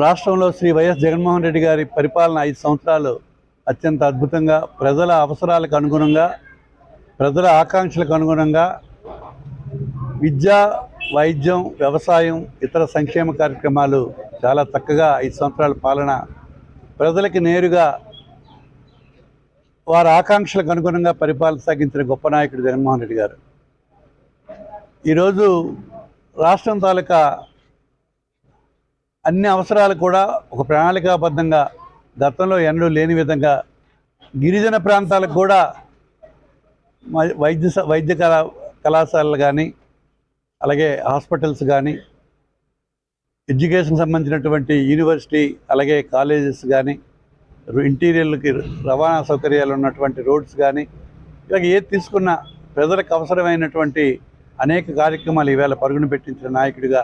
రాష్ట్రంలో శ్రీ వైఎస్ జగన్మోహన్ రెడ్డి గారి పరిపాలన 5 సంవత్సరాలు అత్యంత అద్భుతంగా ప్రజల అవసరాలకు అనుగుణంగా, ప్రజల ఆకాంక్షలకు అనుగుణంగా విద్య, వైద్యం, వ్యవసాయం, ఇతర సంక్షేమ కార్యక్రమాలు చాలా చక్కగా 5 సంవత్సరాల పాలన ప్రజలకి నేరుగా వారి ఆకాంక్షలకు అనుగుణంగా పరిపాలన సాగించిన గొప్ప నాయకుడు జగన్మోహన్ రెడ్డి గారు. ఈరోజు రాష్ట్రం తాలూకా అన్ని అవసరాలు కూడా ఒక ప్రణాళికాబద్ధంగా గతంలో ఎన్నడూ లేని విధంగా గిరిజన ప్రాంతాలకు కూడా వైద్య కళాశాలలు కానీ, అలాగే హాస్పిటల్స్ కానీ, ఎడ్యుకేషన్ సంబంధించినటువంటి యూనివర్సిటీ, అలాగే కాలేజెస్ కానీ, ఇంటీరియర్లకి రవాణా సౌకర్యాలు ఉన్నటువంటి రోడ్స్ కానీ, ఇలాగ ఏది తీసుకున్న ప్రజలకు అవసరమైనటువంటి అనేక కార్యక్రమాలు ఈవేళ పరుగున పెట్టించిన నాయకుడిగా,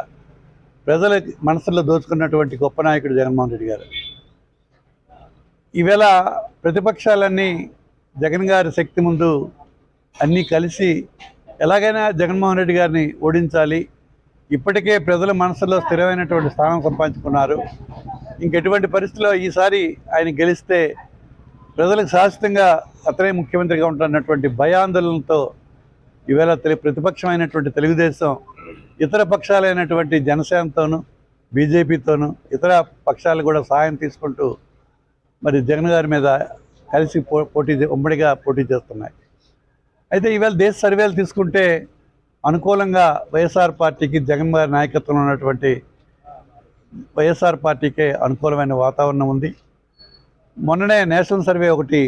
ప్రజల మనసుల్లో దోచుకున్నటువంటి గొప్ప నాయకుడు జగన్మోహన్ రెడ్డి గారు. ఈవేళ ప్రతిపక్షాలన్నీ జగన్ గారి శక్తి ముందు అన్నీ కలిసి ఎలాగైనా జగన్మోహన్ రెడ్డి గారిని ఓడించాలి, ఇప్పటికే ప్రజల మనసులో స్థిరమైనటువంటి స్థానం సంపాదించుకున్నారు, ఇంకెటువంటి పరిస్థితుల్లో ఈసారి ఆయన గెలిస్తే ప్రజలకు శాశ్వతంగా అతనే ముఖ్యమంత్రిగా ఉంటారన్నటువంటి భయాందోళనతో ఈవేళ ప్రతిపక్షమైనటువంటి తెలుగుదేశం ఇతర పక్షాలైనటువంటి జనసేనతోనూ, బీజేపీతోనూ, ఇతర పక్షాలు కూడా సహాయం తీసుకుంటూ మరి జగన్ గారి మీద కలిసి ఉమ్మడిగా పోటీ చేస్తున్నాయి. అయితే ఈవేళ దేశ సర్వేలు తీసుకుంటే అనుకూలంగా వైఎస్ఆర్ పార్టీకి, జగన్ గారి నాయకత్వంలో ఉన్నటువంటి వైఎస్ఆర్ పార్టీకే అనుకూలమైన వాతావరణం ఉంది. మొన్ననే నేషనల్ సర్వే ఒకటి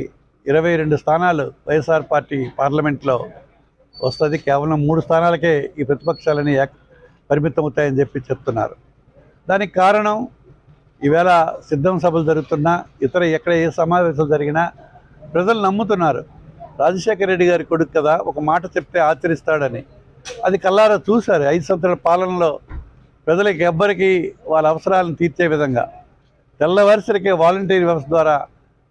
22 స్థానాలు వైఎస్ఆర్ పార్టీ పార్లమెంట్లో వస్తుంది, కేవలం 3 స్థానాలకే ఈ ప్రతిపక్షాలని పరిమితం అవుతాయని చెప్తున్నారు. దానికి కారణం ఈవేళ సిద్ధం సభలు జరుగుతున్నా, ఇతర ఎక్కడ ఏ సమావేశాలు జరిగినా ప్రజలు నమ్ముతున్నారు. రాజశేఖర రెడ్డి గారి కొడుకు కదా, ఒక మాట చెప్తే ఆచరిస్తాడని. అది కల్లారా చూశారు. 5 సంవత్సరాల పాలనలో ప్రజలకు ఎవ్వరికి వాళ్ళ అవసరాలను తీర్చే విధంగా తెల్లవారుసరికే వాలంటీర్ వ్యవస్థ ద్వారా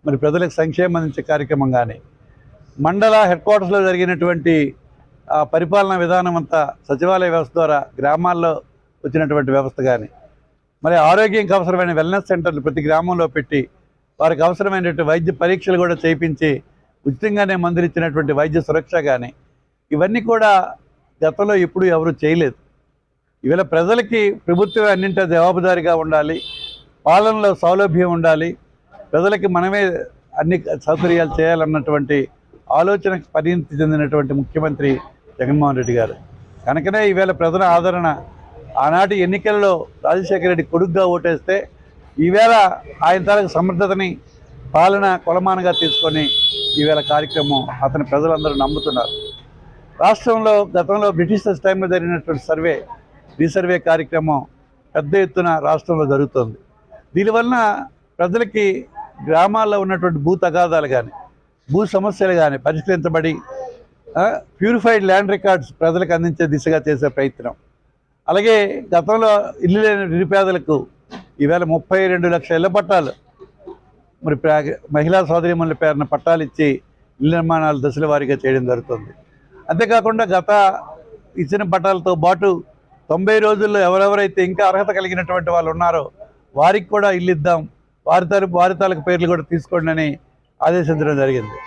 మరి ప్రజలకు సంక్షేమం అందించే కార్యక్రమం కానీ, మండల హెడ్ క్వార్టర్స్లో జరిగినటువంటి పరిపాలనా విధానం అంతా సచివాలయ వ్యవస్థ ద్వారా గ్రామాల్లో వచ్చినటువంటి వ్యవస్థ కానీ, మరి ఆరోగ్యంకి అవసరమైన వెల్నెస్ సెంటర్లు ప్రతి గ్రామంలో పెట్టి వారికి అవసరమైనటువంటి వైద్య పరీక్షలు కూడా చేయించి ఉచితంగానే మందులు ఇచ్చినటువంటి వైద్య సురక్ష కానీ, ఇవన్నీ కూడా గతంలో ఎప్పుడు ఎవరు చేయలేదు. ఈవేళ ప్రజలకి ప్రభుత్వం అన్నింటి జవాబుదారీగా ఉండాలి, పాలనలో సౌలభ్యం ఉండాలి, ప్రజలకి మనమే అన్ని సౌకర్యాలు చేయాలన్నటువంటి ఆలోచనకు పరిణతి చెందినటువంటి ముఖ్యమంత్రి జగన్మోహన్ రెడ్డి గారు. కనుకనే ఈవేళ ప్రజల ఆదరణ ఆనాటి ఎన్నికల్లో రాజశేఖర రెడ్డి కొడుకుగా ఓటేస్తే ఈవేళ ఆయన తాలూకు సమర్థతని పాలన కొలమానంగా తీసుకొని ఈవేళ కార్యక్రమం అతని ప్రజలందరూ నమ్ముతున్నారు. రాష్ట్రంలో గతంలో బ్రిటిషర్స్ టైంలో జరిగినటువంటి రీసర్వే కార్యక్రమం పెద్ద ఎత్తున రాష్ట్రంలో జరుగుతుంది. దీనివల్ల ప్రజలకి గ్రామాల్లో ఉన్నటువంటి భూ తగాదాలు కానీ, భూ సమస్యలు కానీ పరిష్కరించబడి ప్యూరిఫైడ్ ల్యాండ్ రికార్డ్స్ ప్రజలకు అందించే దిశగా చేసే ప్రయత్నం, అలాగే గతంలో ఇల్లు లేని నిరుపేదలకు ఈవేళ 32 లక్షల ఇళ్ల పట్టాలు మరి మహిళా సోదరీమణుల పేరున పట్టాలు ఇచ్చి ఇళ్ల నిర్మాణాలు దశల వారీగా చేయడం జరుగుతుంది. అంతేకాకుండా గత ఇచ్చిన పట్టాలతో పాటు 90 రోజుల్లో ఎవరెవరైతే ఇంకా అర్హత కలిగినటువంటి వాళ్ళు ఉన్నారో వారికి కూడా ఇల్లు ఇద్దాం, వారి తాలూకు పేర్లు కూడా తీసుకోండి అని ఆదేశించడం జరిగింది.